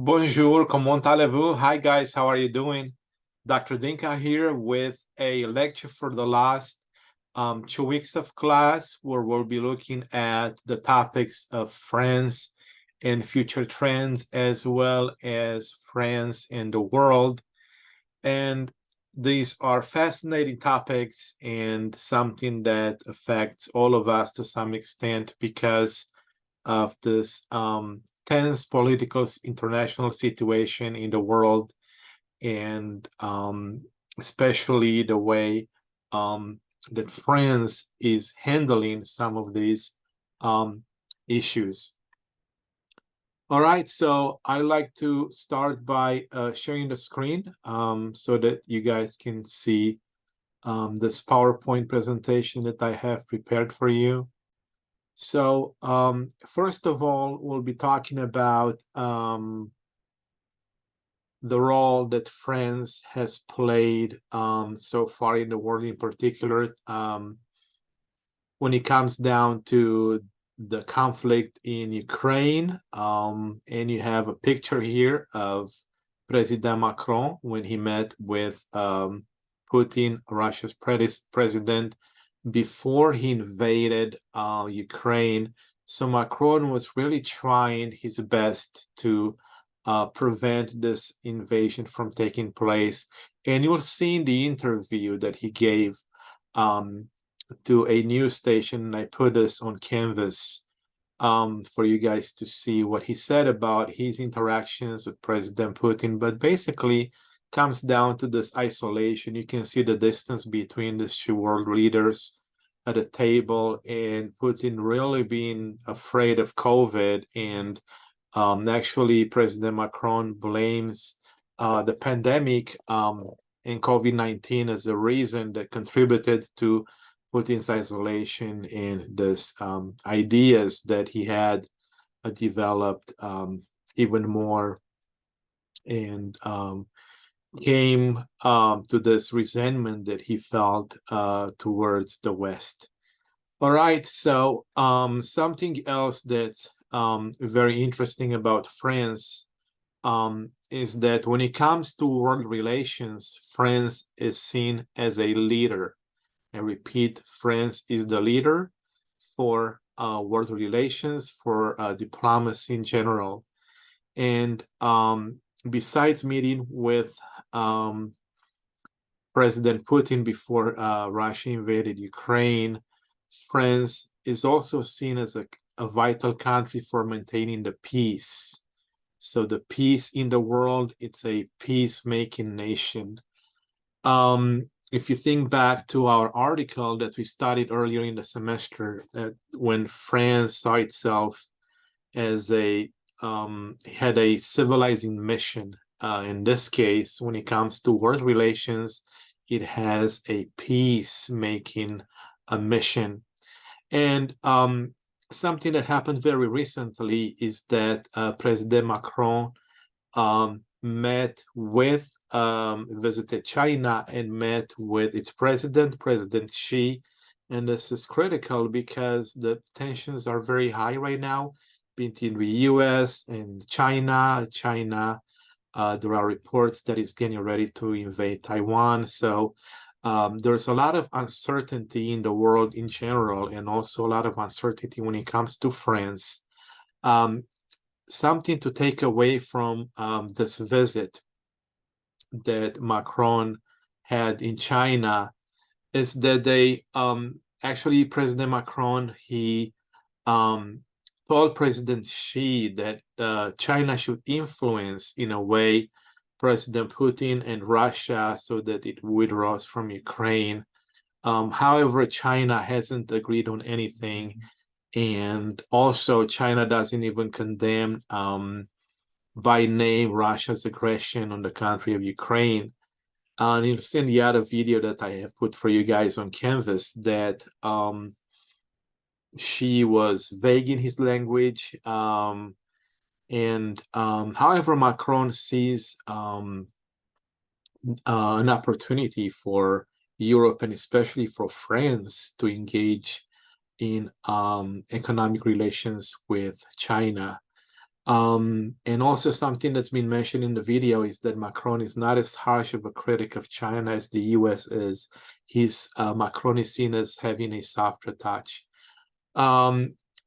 Bonjour, comment allez-vous? Hi guys, how are you doing? Dr. Dinka here with a lecture for the last 2 weeks of class where we'll be looking at the topics of France and future trends as well as France and the world. And these are fascinating topics and something that affects all of us to some extent because of this tense political international situation in the world, and especially the way that France is handling some of these issues. All right, so I like to start by sharing the screen so that you guys can see this PowerPoint presentation that I have prepared for you. So first of all, we'll be talking about the role that France has played so far in the world, in particular, when it comes down to the conflict in Ukraine. And you have a picture here of President Macron when he met with Putin, Russia's president, before he invaded Ukraine. So Macron was really trying his best to prevent this invasion from taking place. And you'll see in the interview that he gave to a news station, and I put this on Canvas for you guys to see what he said about his interactions with President Putin. But basically, comes down to this isolation. You can see the distance between the two world leaders at a table, and Putin really being afraid of COVID. And actually, President Macron blames the pandemic and COVID-19 as a reason that contributed to Putin's isolation and this ideas that he had developed even more, and came to this resentment that he felt towards the West. All right, so something else that's very interesting about France is that when it comes to world relations, France is seen as a leader. I repeat, France is the leader for world relations, for diplomacy in general. And besides meeting with President Putin before Russia invaded Ukraine, France is also seen as a vital country for maintaining the peace. So the peace in the world, it's a peacemaking nation. If you think back to our article that we studied earlier in the semester, when France saw itself as had a civilizing mission. In this case, when it comes to world relations, it has a peacemaking mission. And something that happened very recently is that President Macron visited China and met with its president, President Xi. And this is critical because the tensions are very high right now between the US and China. There are reports that it's getting ready to invade Taiwan. So there's a lot of uncertainty in the world in general, and also a lot of uncertainty when it comes to France. Something to take away from this visit that Macron had in China is that actually President Macron, he told President Xi that China should influence in a way President Putin and Russia so that it withdraws from Ukraine. However, China hasn't agreed on anything. And also, China doesn't even condemn by name Russia's aggression on the country of Ukraine. And you'll see in the other video that I have put for you guys on Canvas that Xi was vague in his language. However, Macron sees an opportunity for Europe and especially for France to engage in economic relations with China. And also something that's been mentioned in the video is that Macron is not as harsh of a critic of China as the US is. Macron is seen as having a softer touch.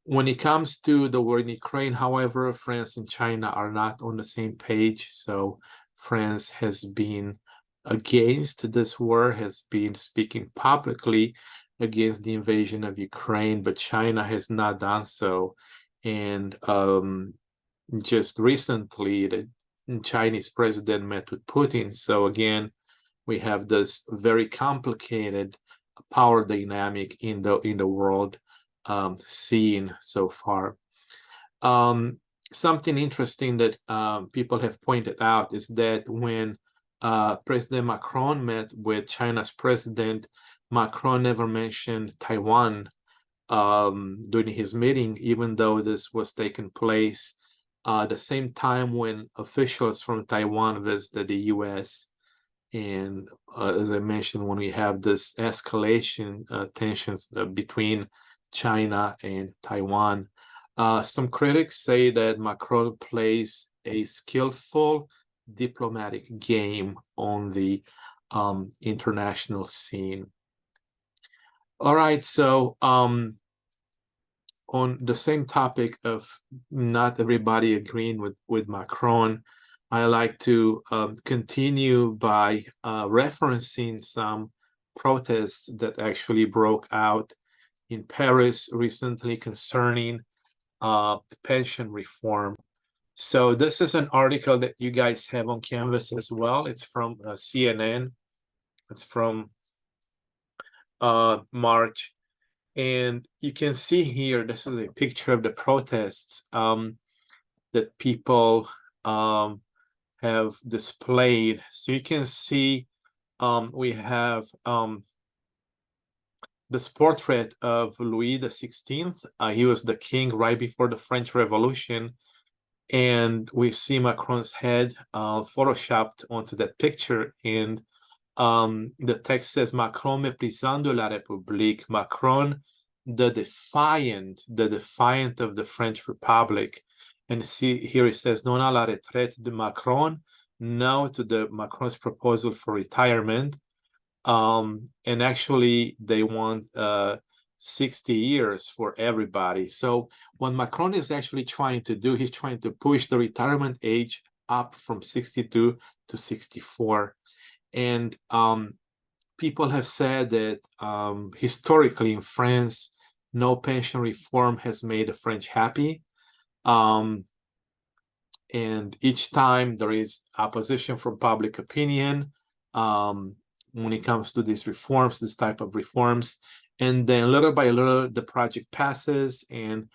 When it comes to the war in Ukraine, however, France and China are not on the same page. So France has been against this war, has been speaking publicly against the invasion of Ukraine, but China has not done so. And just recently, the Chinese president met with Putin. So again, we have this very complicated power dynamic in the world seen so far. Something interesting that people have pointed out is that when President Macron met with China's president, Macron never mentioned Taiwan during his meeting, even though this was taking place the same time when officials from Taiwan visited the US. And as I mentioned, when we have this escalation tensions between China and Taiwan, some critics say that Macron plays a skillful diplomatic game on the international scene. All right, so on the same topic of not everybody agreeing with Macron, I like to continue by referencing some protests that actually broke out in Paris recently concerning pension reform. So this is an article that you guys have on Canvas as well. It's from CNN. It's from March. And you can see here, this is a picture of the protests that people have displayed. So you can see we have this portrait of Louis XVI. He was the king right before the French Revolution. And we see Macron's head photoshopped onto that picture. And the text says, Macron méprisant de la République, Macron, the defiant of the French Republic. And see here it says, non à la retraite de Macron, no to the Macron's proposal for retirement. And actually they want 60 years for everybody. So what Macron is actually trying to do, he's trying to push the retirement age up from 62 to 64. And people have said that historically in France, no pension reform has made the French happy. And each time there is opposition from public opinion when it comes to these reforms, this type of reforms. And then little by little, the project passes and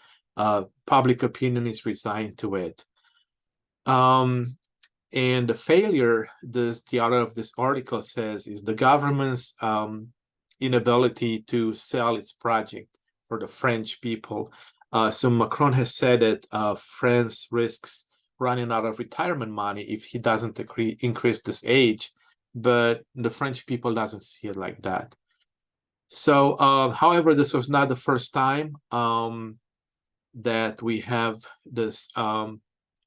public opinion is resigned to it. And the failure, the author of this article says, is the government's inability to sell its project for the French people. So Macron has said that France risks running out of retirement money if he doesn't increase this age, but the French people doesn't see it like that. So, however, this was not the first time that we have this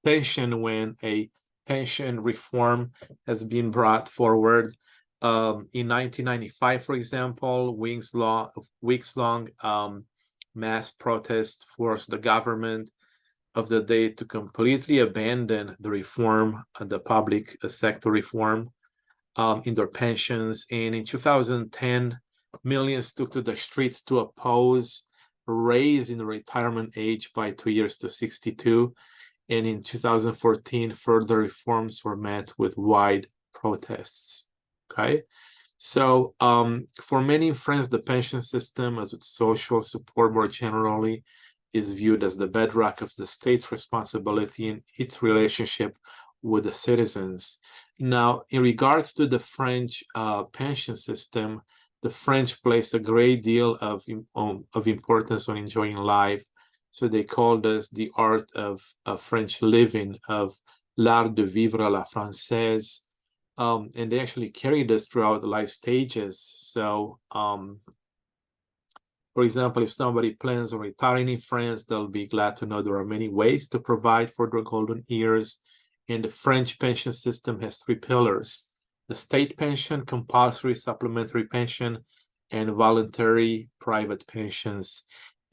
tension when a pension reform has been brought forward. In 1995, for example, weeks-long mass protest forced the government of the day to completely abandon the reform, the public sector reform in their pensions. And in 2010, millions took to the streets to oppose raising the retirement age by 2 years to 62. And in 2014, further reforms were met with wide protests. Okay, so for many in France, the pension system, as with social support more generally, is viewed as the bedrock of the state's responsibility in its relationship with the citizens. Now, in regards to the French pension system, the French place a great deal of importance on enjoying life. So they call this the art of French living, of l'art de vivre à la française. And they actually carry this throughout the life stages. So For example, if somebody plans on retiring in France, they'll be glad to know there are many ways to provide for their golden years. And the French pension system has three pillars: the state pension, compulsory supplementary pension, and voluntary private pensions.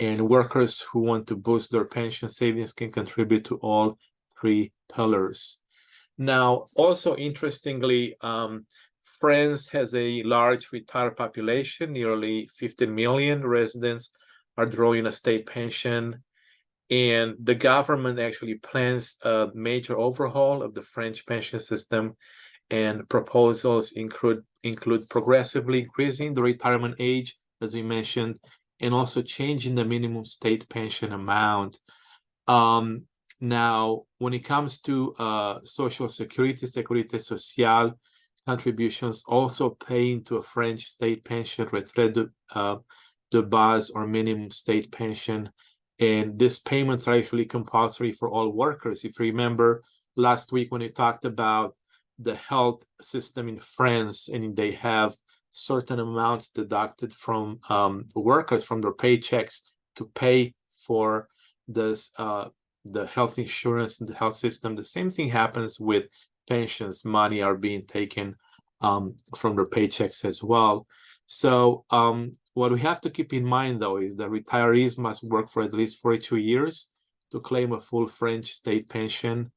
And workers who want to boost their pension savings can contribute to all three pillars. Now, also interestingly, France has a large retired population. Nearly 15 million residents are drawing a state pension, and the government actually plans a major overhaul of the French pension system, and proposals include progressively increasing the retirement age, as we mentioned, and also changing the minimum state pension amount. Now, when it comes to Social Security, Sécurité Sociale contributions also pay into a French state pension, retraite de base, or minimum state pension. And these payments are actually compulsory for all workers. If you remember last week when we talked about the health system in France, and they have certain amounts deducted from workers from their paychecks to pay for this the health insurance and the health system. The same thing happens with pensions. Money are being taken from their paychecks as well. So what we have to keep in mind, though, is that retirees must work for at least 42 years to claim a full French state pension,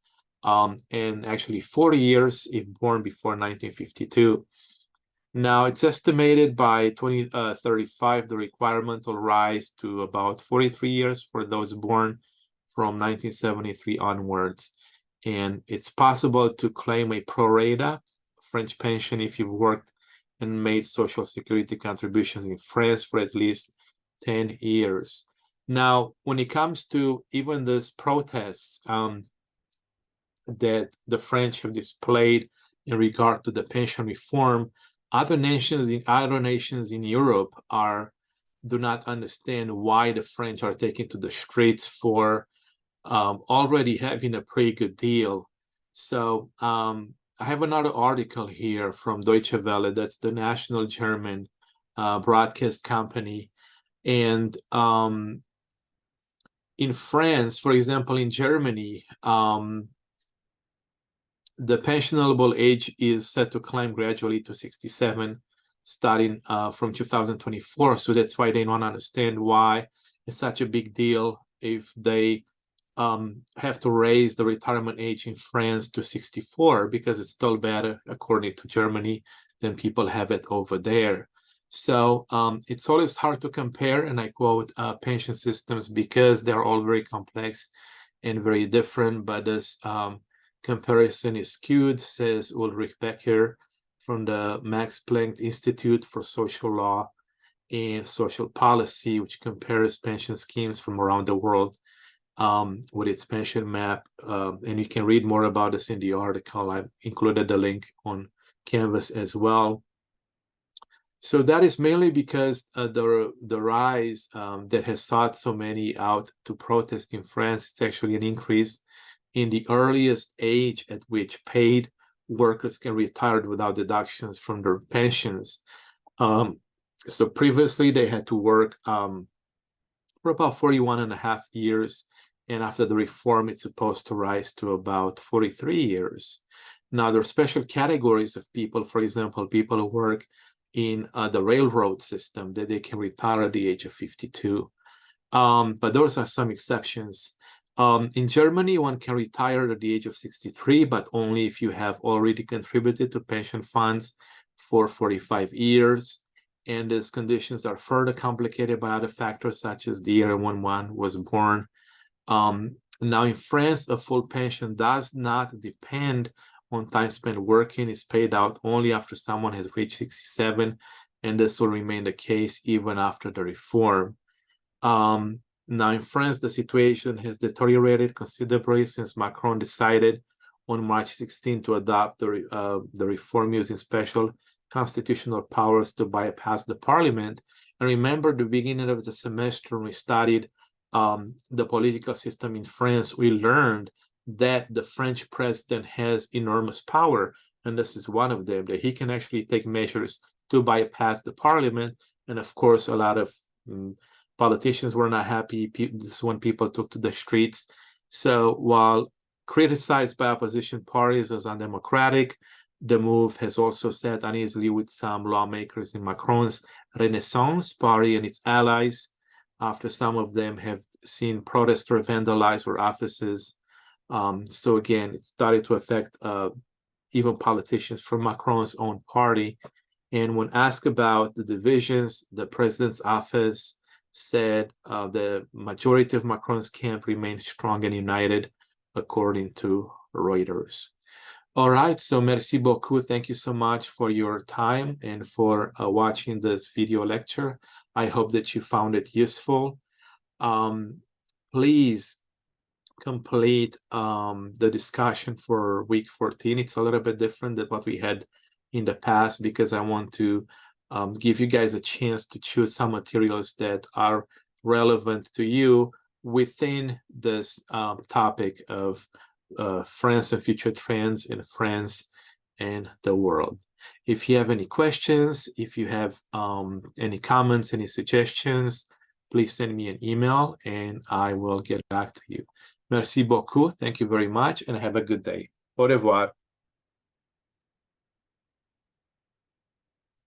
and actually 40 years if born before 1952. Now, it's estimated by 2035, the requirement will rise to about 43 years for those born from 1973 onwards. And it's possible to claim a pro rata French pension if you've worked and made Social Security contributions in France for at least 10 years. Now, when it comes to even these protests that the French have displayed in regard to the pension reform, other nations in Europe do not understand why the French are taking to the streets for already having a pretty good deal. So I have another article here from Deutsche Welle, that's the national German broadcast company. And in France, for example, in Germany, the pensionable age is set to climb gradually to 67, starting from 2024. So that's why they don't understand why it's such a big deal if they have to raise the retirement age in France to 64, because it's still better, according to Germany, than people have it over there. So it's always hard to compare, and I quote, pension systems, because they're all very complex and very different. But this comparison is skewed, says Ulrich Becker from the Max Planck Institute for Social Law and Social Policy, which compares pension schemes from around the world with its pension map. And you can read more about this in the article. I've included the link on Canvas as well. So that is mainly because the rise that has sought so many out to protest in France, it's actually an increase in the earliest age at which paid workers can retire without deductions from their pensions. So previously they had to work for about 41 and a half years. And after the reform, it's supposed to rise to about 43 years. Now, there are special categories of people, for example, people who work in the railroad system, that they can retire at the age of 52. But those are some exceptions. In Germany, one can retire at the age of 63, but only if you have already contributed to pension funds for 45 years. And these conditions are further complicated by other factors, such as the year when one was born. Now, in France, a full pension does not depend on time spent working. It's paid out only after someone has reached 67, and this will remain the case even after the reform. Now, in France, the situation has deteriorated considerably since Macron decided on March 16 to adopt the reform using special constitutional powers to bypass the parliament. And remember, the beginning of the semester, when we studied the political system in France, we learned that the French president has enormous power, and this is one of them, that he can actually take measures to bypass the parliament. And of course, a lot of Politicians were not happy. This is when people took to the streets. So while criticized by opposition parties as undemocratic, the move has also sat uneasily with some lawmakers in Macron's Renaissance party and its allies, after some of them have seen protesters vandalize their offices. So again, it started to affect even politicians from Macron's own party. And when asked about the divisions, the president's office said the majority of Macron's camp remained strong and united, according to Reuters. All right, so merci beaucoup. Thank you so much for your time and for watching this video lecture. I hope that you found it useful. Please complete the discussion for week 14. It's a little bit different than what we had in the past, because I want to give you guys a chance to choose some materials that are relevant to you within this topic of France and future trends in France and the world. If you have any questions, if you have any comments, any suggestions, please send me an email and I will get back to you. Merci beaucoup. Thank you very much and have a good day. Au revoir.